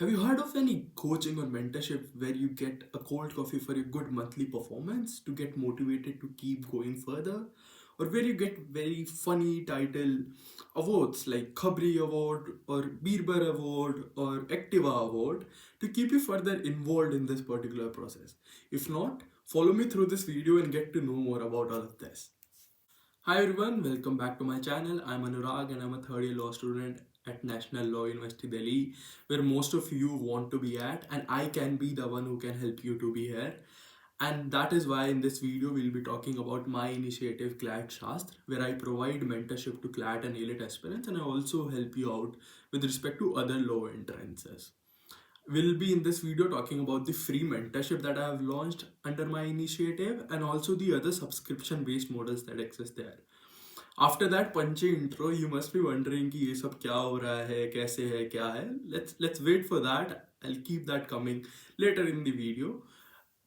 Have you heard of any coaching or mentorship where you get a cold coffee for your good monthly performance to get motivated to keep going further? Or where you get very funny title awards like Khabri Award or Birbar Award or Activa Award to keep you further involved in this particular process? If not, follow me through this video and get to know more about all of this. Hi everyone, welcome back to my channel. I'm Anurag and I'm a third year law student at National Law University Delhi, where most of you want to be at, and I can be the one who can help you to be here. And that is why in this video we'll be talking about my initiative CLAT Shastra, where I provide mentorship to CLAT and AILET aspirants, and I also help you out with respect to other law entrances. We'll be in this video talking about the free mentorship that I have launched under my initiative and also the other subscription based models that exist there. After that punchy intro, you must be wondering कि ये सब क्या हो रहा है, कैसे है, क्या है. Let's wait for that. I'll keep that coming later in the video.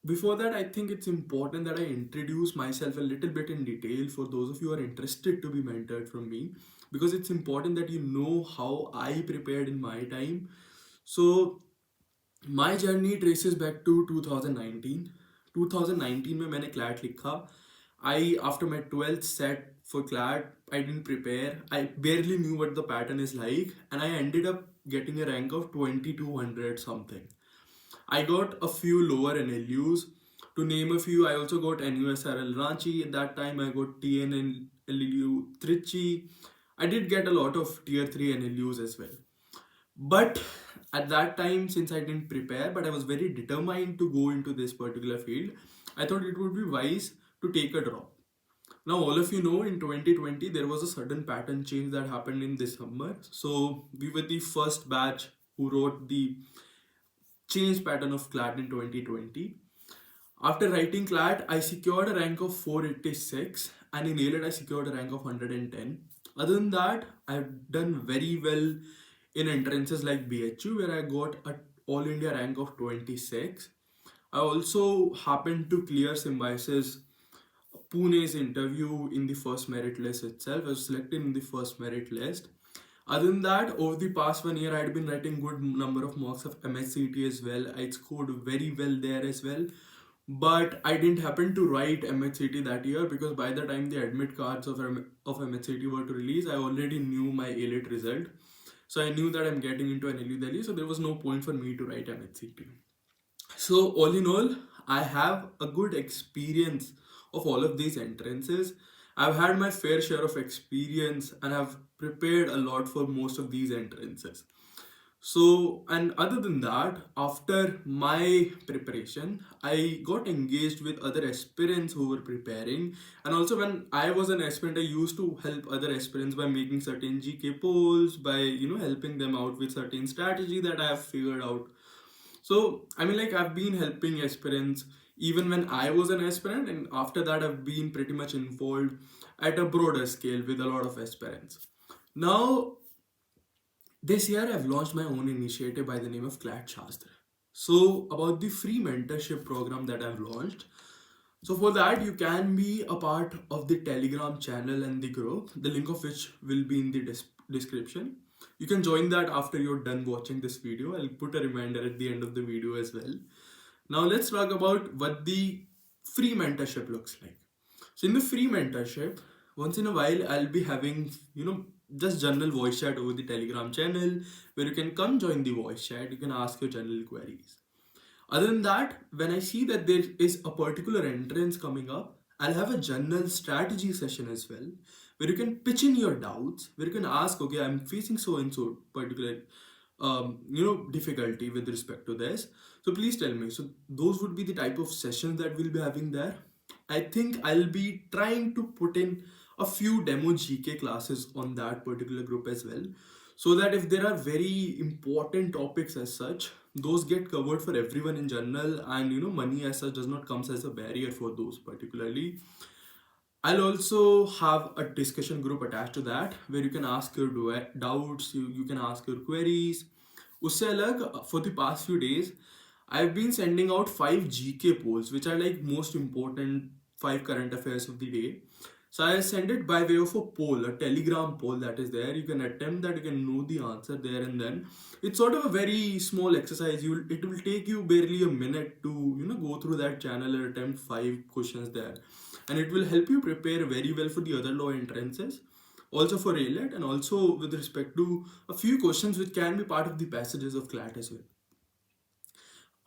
Before that, I think it's important that I introduce myself a little bit in detail for those of you who are interested to be mentored from me, because it's important that you know how I prepared in my time. So my journey traces back to 2019. 2019 में मैंने CLAT लिखा. After my 12th set for CLAT, I didn't prepare. I barely knew what the pattern is like, and I ended up getting a rank of 2200 something. I got a few lower NLUs. To name a few, I also got NUSRL Ranchi. At that time, I got NLU Trichy. I did get a lot of tier 3 NLUs as well. But at that time, since I didn't prepare, but I was very determined to go into this particular field, I thought it would be wise to take a drop. Now, all of you know, in 2020, there was a sudden pattern change that happened in December. So we were the first batch who wrote the change pattern of CLAT in 2020. After writing CLAT, I secured a rank of 486, and in AILET I secured a rank of 110. Other than that, I've done very well in entrances like BHU, where I got an All India rank of 26. I also happened to clear Symbiosis Pune's interview in the first merit list itself. I was selected in the first merit list. Other than that, over the past 1 year, I had been writing good number of mocks of MHCET as well. I scored very well there as well. But I didn't happen to write MHCET that year, because by the time the admit cards of MHCET were to release, I already knew my AILET result. So I knew that I'm getting into NLU Delhi, so there was no point for me to write MHCET. So all in all, I have a good experience of all of these entrances. I've had my fair share of experience and have prepared a lot for most of these entrances. So, and other than that, after my preparation, I got engaged with other aspirants who were preparing. And also when I was an aspirant, I used to help other aspirants by making certain GK polls, by, helping them out with certain strategy that I have figured out. So, I mean, like, I've been helping aspirants even when I was an aspirant, and after that, I've been pretty much involved at a broader scale with a lot of aspirants. Now, this year, I've launched my own initiative by the name of CLAT Shastra. So, about the free mentorship program that I've launched. So, for that, you can be a part of the Telegram channel and the group, the link of which will be in the description. You can join that after you're done watching this video. I'll put a reminder at the end of the video as well. Now, let's talk about what the free mentorship looks like. So, in the free mentorship, once in a while, I'll be having, just general voice chat over the Telegram channel, where you can come join the voice chat. You can ask your general queries. Other than that, when I see that there is a particular entrance coming up, I'll have a general strategy session as well, where you can pitch in your doubts, where you can ask, okay, I'm facing so and so particular, difficulty with respect to this. So please tell me. So those would be the type of sessions that we'll be having there. I think I'll be trying to put in a few demo GK classes on that particular group as well, so that if there are very important topics as such, those get covered for everyone in general, and money as such does not come as a barrier for those particularly. I'll also have a discussion group attached to that, where you can ask your doubts, you can ask your queries. Usse alag, for the past few days, I've been sending out 5 GK polls, which are like most important 5 current affairs of the day. So I send it by way of a poll, a telegram poll that is there. You can attempt that, you can know the answer there and then. It's sort of a very small exercise. It will take you barely a minute to go through that channel and attempt 5 questions there. And it will help you prepare very well for the other law entrances, also for AILET, and also with respect to a few questions which can be part of the passages of CLAT as well.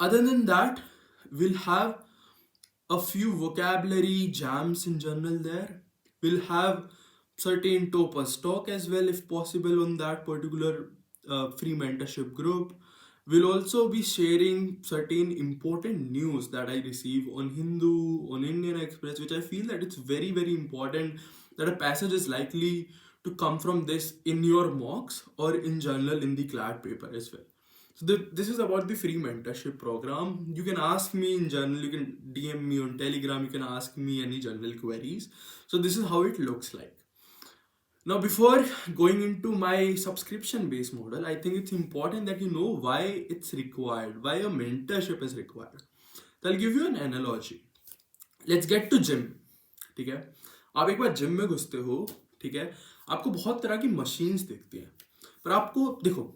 Other than that, we'll have a few vocabulary jams in general there. We'll have certain topaz talk as well if possible on that particular free mentorship group. We'll also be sharing certain important news that I receive on Hindu, on Indian Express, which I feel that it's very, very important that a passage is likely to come from this in your mocks or in general in the CLAT paper as well. So this is about the free mentorship program. You can ask me in general, you can DM me on Telegram, you can ask me any general queries. So this is how it looks like. Now, before going into my subscription-based model, I think it's important that you know why it's required, why a mentorship is required. So I'll give you an analogy. Let's get to gym. ठीक है, आप एक बार gym में घुसते हो, ठीक है, आपको बहुत तरह की मशीन्स दिखती हैं, पर आपको देखो,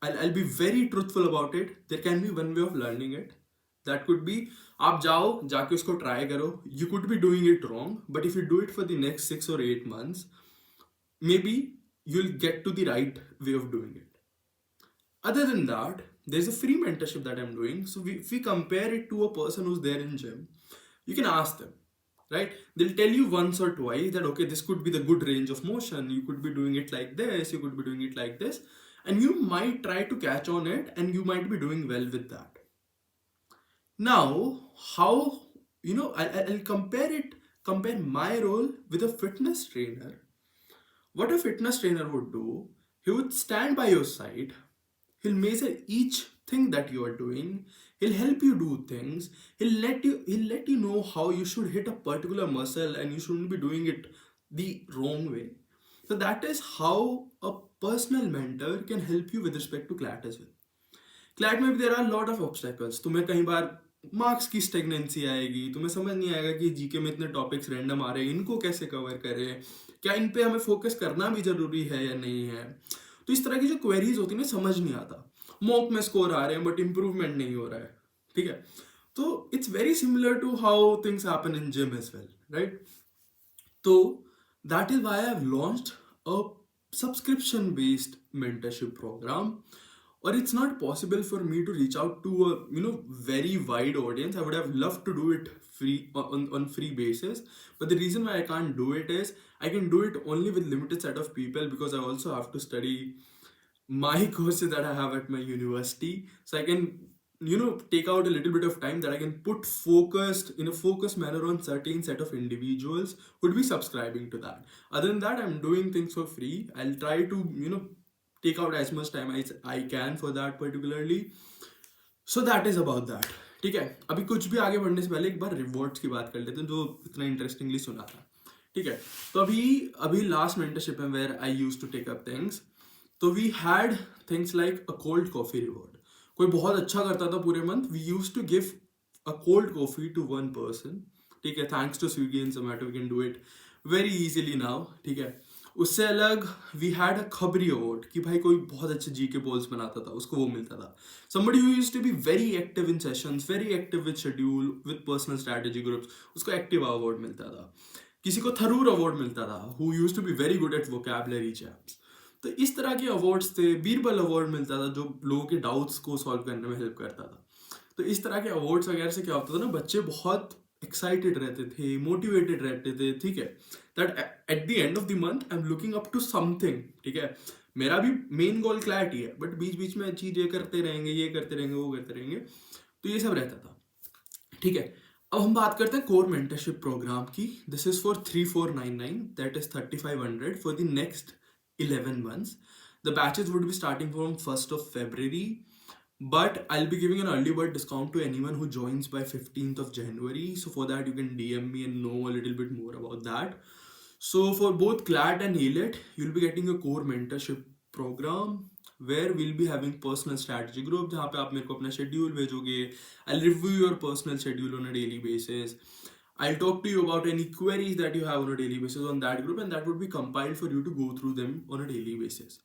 I'll be very truthful about it. There can be one way of learning it. That could be आप जाओ जाके उसको ट्राई करो. You could be doing it wrong, but if you do it for the next 6 or 8 months, maybe you'll get to the right way of doing it. Other than that, there's a free mentorship that I'm doing. So if we compare it to a person who's there in gym, you can ask them, right? They'll tell you once or twice that, okay, this could be the good range of motion. You could be doing it like this. You could be doing it like this. And you might try to catch on it and you might be doing well with that. Now, how, I'll compare my role with a fitness trainer. What a fitness trainer would do, he would stand by your side, he'll measure each thing that you are doing, he'll help you do things, he'll let you know how you should hit a particular muscle and you shouldn't be doing it the wrong way. So that is how a personal mentor can help you with respect to CLAT as well. CLAT में there are a lot of obstacles. तुम्हें कई बार marks की stagnancy आएगी, तुम्हें समझ नहीं आएगा कि जीके में इतने टॉपिक्स रैंडम आ रहे हैं, इनको कैसे कवर करें, क्या इन पे हमें फोकस करना भी जरूरी है या नहीं है. तो इस तरह की जो क्वेरीज होती है ना, समझ नहीं आता. मॉक में स्कोर आ रहे हैं बट इंप्रूवमेंट नहीं हो रहा है, ठीक है. तो it's very similar to how things happen in gym as well, right. तो that is why I have launched a subscription based mentorship program. Or it's not possible for me to reach out to a very wide audience. I would have loved to do it free on free basis, but the reason why I can't do it is I can do it only with limited set of people, because I also have to study my courses that I have at my university. So I can take out a little bit of time that I can put in a focused manner on certain set of individuals who would be subscribing to that. Other than that, I'm doing things for free. I'll try to take out as much time as I can for that particularly. So that is about that. ठीक है, अभी कुछ भी आगे बढ़ने से पहले एक बार रिवॉर्ड्स की बात कर लेते हैं जो इतना इंटरेस्टिंगली सुना था. ठीक है, तो अभी लास्ट मेंटरशिप में where I used to take up things, तो we had things like a cold coffee reward. कोई बहुत अच्छा करता था पूरे month, we used to give a cold coffee to one person. ठीक है, thanks to Swiggy and Zomato we can do it very easily now. ठीक है, उससे अलग वी हैड अ खबरी अवार्ड कि भाई कोई बहुत अच्छे जीके बोल्स बनाता था, उसको वो मिलता था. Somebody who used to be very active in sessions, very active with schedule, with personal strategy groups, उसको एक्टिव अवार्ड मिलता था. किसी को थरूर अवार्ड मिलता था, who used to be very good at vocabulary chaps. तो इस तरह के अवार्ड्स थे. बीरबल अवार्ड मिलता था जो लोगों के डाउट्स को सॉल्व करने में हेल्प करता था. तो इस तरह के अवार्ड्स वगैरह से क्या होता था ना, बच्चे बहुत एक्साइटेड रहते थे, मोटिवेटेड रहते थे. ठीक है, that at the end of the month I am looking up to something. ठीक है, मेरा भी मेन गोल क्लैट ही है, बट बीच बीच में चीजें करते रहेंगे, ये करते रहेंगे, वो करते रहेंगे. तो ये सब रहता था. ठीक है, अब हम बात करते हैं कोर मेंटरशिप प्रोग्राम की. This is for 3499, that is 3500 for the next 11 months. The batches would be starting from 1st of February, but I'll be giving an early bird discount to anyone who joins by 15th of January. So for that, you can DM me and know a little bit more about that. So for both CLAT and AILET, you'll be getting a core mentorship program where we'll be having personal strategy group जहाँ पे आप मेरे को अपना schedule भेजोगे. I'll review your personal schedule on a daily basis. I'll talk to you about any queries that you have on a daily basis on that group, and that would be compiled for you to go through them on a daily basis.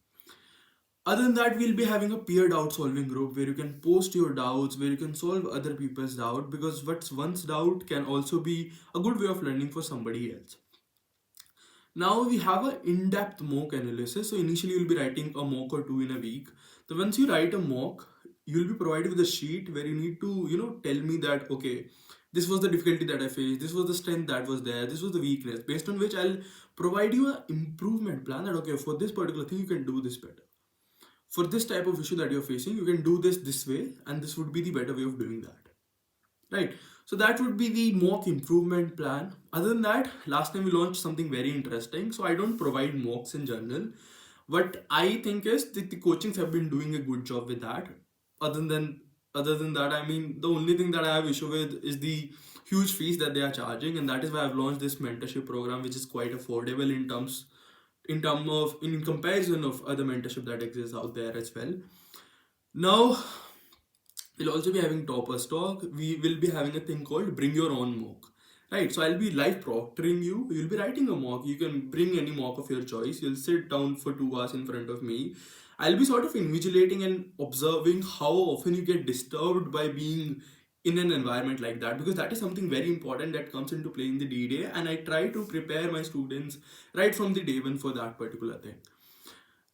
Other than that, we'll be having a peer doubt solving group where you can post your doubts, where you can solve other people's doubt, because what's one's doubt can also be a good way of learning for somebody else. Now we have an in-depth mock analysis. So initially you'll be writing a mock or two in a week. So once you write a mock, you'll be provided with a sheet where you need to, tell me that, okay, this was the difficulty that I faced, this was the strength that was there, this was the weakness, based on which I'll provide you an improvement plan that, okay, for this particular thing, you can do this better. For this type of issue that you're facing, you can do this way, and this would be the better way of doing that. Right? So that would be the mock improvement plan. Other than that, last time we launched something very interesting. So I don't provide mocks in general. What I think is that the coachings have been doing a good job with that. Other than that, I mean, the only thing that I have issue with is the huge fees that they are charging, and that is why I've launched this mentorship program, which is quite affordable in comparison of other mentorship that exists out there as well. Now, we'll also be having toppers talk. We will be having a thing called bring your own mock. Right, so I'll be live proctoring you. You'll be writing a mock. You can bring any mock of your choice. You'll sit down for 2 hours in front of me. I'll be sort of invigilating and observing how often you get disturbed by being in an environment like that, because that is something very important that comes into play in the D-Day, and I try to prepare my students right from the day one for that particular thing.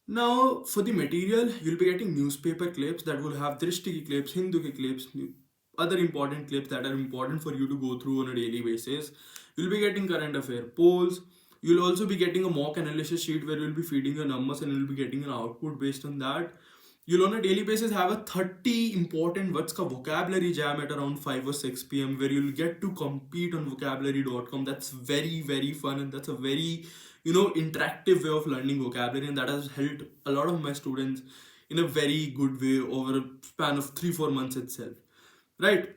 Now, for the material, you'll be getting newspaper clips that will have Drishti ki clips, Hindu ki clips, other important clips that are important for you to go through on a daily basis. You'll be getting current affair polls. You'll also be getting a mock analysis sheet where you'll be feeding your numbers and you'll be getting an output based on that. You'll on a daily basis have a 30 important words ka vocabulary jam at around 5 or 6 p.m. where you'll get to compete on vocabulary.com. That's very, very fun, and that's a very interactive way of learning vocabulary, and that has helped a lot of my students in a very good way over a span of 3-4 months itself. Right,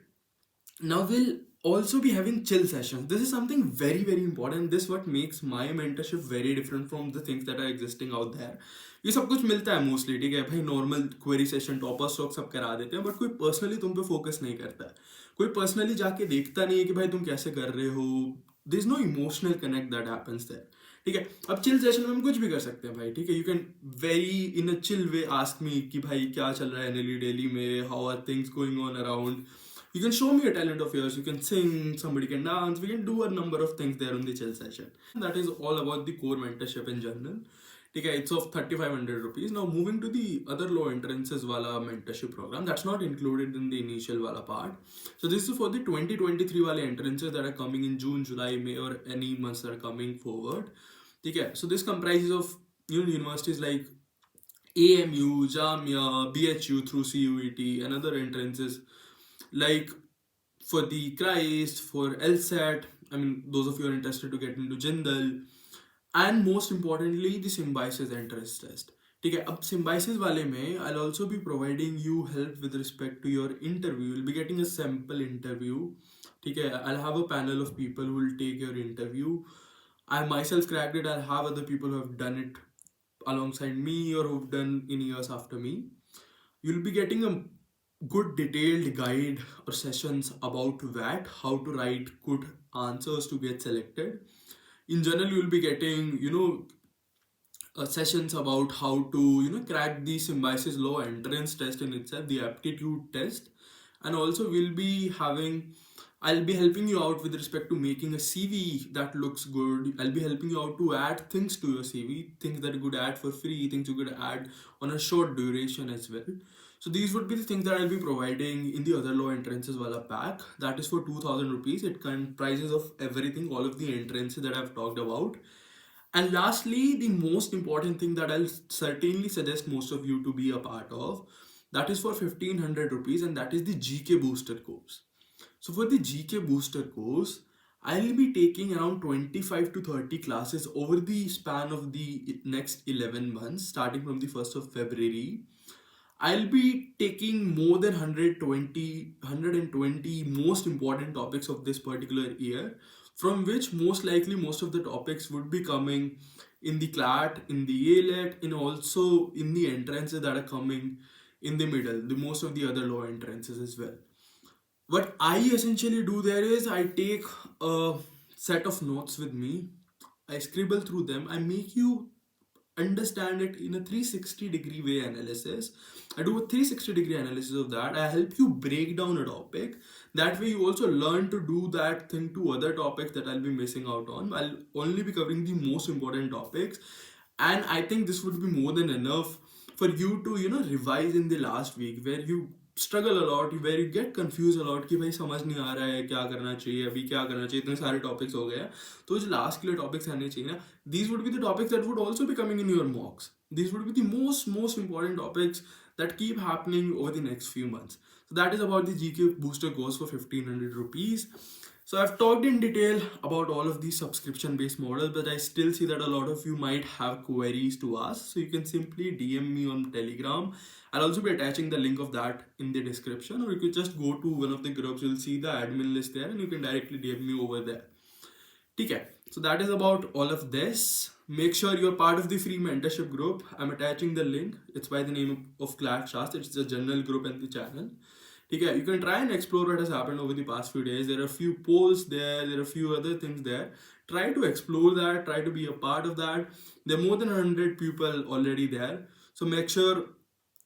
now we'll also be having chill sessions. This is something very, very important. This what makes my mentorship very different from the things that are existing out there. ये सब कुछ मिलता है mostly, ठीक है भाई, normal query session topper stock सब करा देते हैं, बट कोई पर्सनली तुम पे फोकस नहीं करता है, कोई पर्सनली जाके देखता नहीं है कि भाई तुम कैसे कर रहे हो. There is no emotional connect that happens there. ठीक है, अब चिल सेशन में हम कुछ भी कर सकते हैं भाई, ठीक है. You can very in a chill way ask me कि भाई क्या चल रहा है एनएलयू दिल्ली में, how are things going on around. You can show me a talent of yours, you can sing, somebody can dance, we can do a number of things there on the chill session. That is all about the core mentorship in general. Okay, it's of 3,500 rupees. Now moving to the other low entrances wala mentorship program, that's not included in the initial wala part. So this is for the 2023 wale entrances that are coming in June, July, May, or any months that are coming forward. Okay, so this comprises of universities like AMU, Jamia, BHU through CUET, and other entrances like for the Christ, for LSAT. I mean, those of you are interested to get into Jindal, and most importantly the Symbiosis entrance test. ठीक है, अब Symbiosis वाले में I'll also be providing you help with respect to your interview. You'll be getting a sample interview. ठीक है, I'll have a panel of people who will take your interview. I myself cracked it. I'll have other people who have done it alongside me or who've done in years after me. You'll be getting a good detailed guide or sessions about that, how to write good answers to get selected. In general, you'll be getting sessions about how to crack the Symbiosis law entrance test in itself, the aptitude test, and also I'll be helping you out with respect to making a CV that looks good. I'll be helping you out to add things to your CV, things that you could add for free, things you could add on a short duration as well. So these would be the things that I'll be providing in the other low entrances wala pack. That is for 2,000 rupees. It comprises of everything, all of the entrances that I've talked about. And lastly, the most important thing that I'll certainly suggest most of you to be a part of, that is for 1,500 rupees, and that is the GK Booster course. So for the GK Booster course, I'll be taking around 25 to 30 classes over the span of the next 11 months, starting from the 1st of February. I'll be taking more than 120 most important topics of this particular year, from which most likely most of the topics would be coming in the CLAT, in the AILET, and also in the entrances that are coming in the middle, the most of the other low entrances as well. What I essentially do there is I take a set of notes with me, I scribble through them, I make you understand it in a 360-degree way analysis. I do a 360-degree analysis of that. I help you break down a topic. That way you also learn to do that thing to other topics that I'll be missing out on. I'll only be covering the most important topics. And I think this would be more than enough for you to, revise in the last week where you struggle a lot, where you get confused a lot कि भाई समझ नहीं आ रहा है क्या करना चाहिए, अभी क्या करना चाहिए, इतने सारे टॉपिक्स हो गए हैं. तो जो लास्ट के लिए टॉपिक्स आने चाहिए ना, these would be the topics that would also be coming in your mocks. These would be the most important topics that keep happening over the next few months. So that is about the GK booster course for 1500 rupees. So I've talked in detail about all of these subscription based models, but I still see that a lot of you might have queries to ask. So you can simply DM me on Telegram. I'll also be attaching the link of that in the description, or you could just go to one of the groups. You'll see the admin list there and you can directly DM me over there. Okay, so that is about all of this. Make sure you're part of the free mentorship group. I'm attaching the link. It's by the name of CLAT Shastra. It's a general group in the channel. Okay, you can try and explore what has happened over the past few days. There are a few polls there are a few other things there. Try to explore that, try to be a part of that. There are more than 100 people already there. So make sure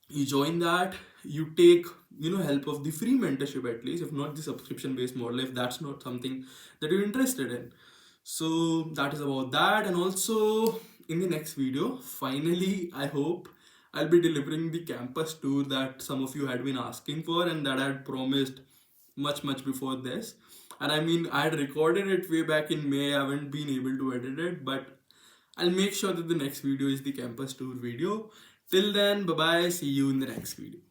you join that, you take help of the free mentorship at least, if not the subscription based model, if that's not something that you're interested in. So that is about that. And also in the next video, finally, I hope I'll be delivering the campus tour that some of you had been asking for and that I had promised much before this. And I mean, I had recorded it way back in May. I haven't been able to edit it, but I'll make sure that the next video is the campus tour video. Till then, bye bye. See you in the next video.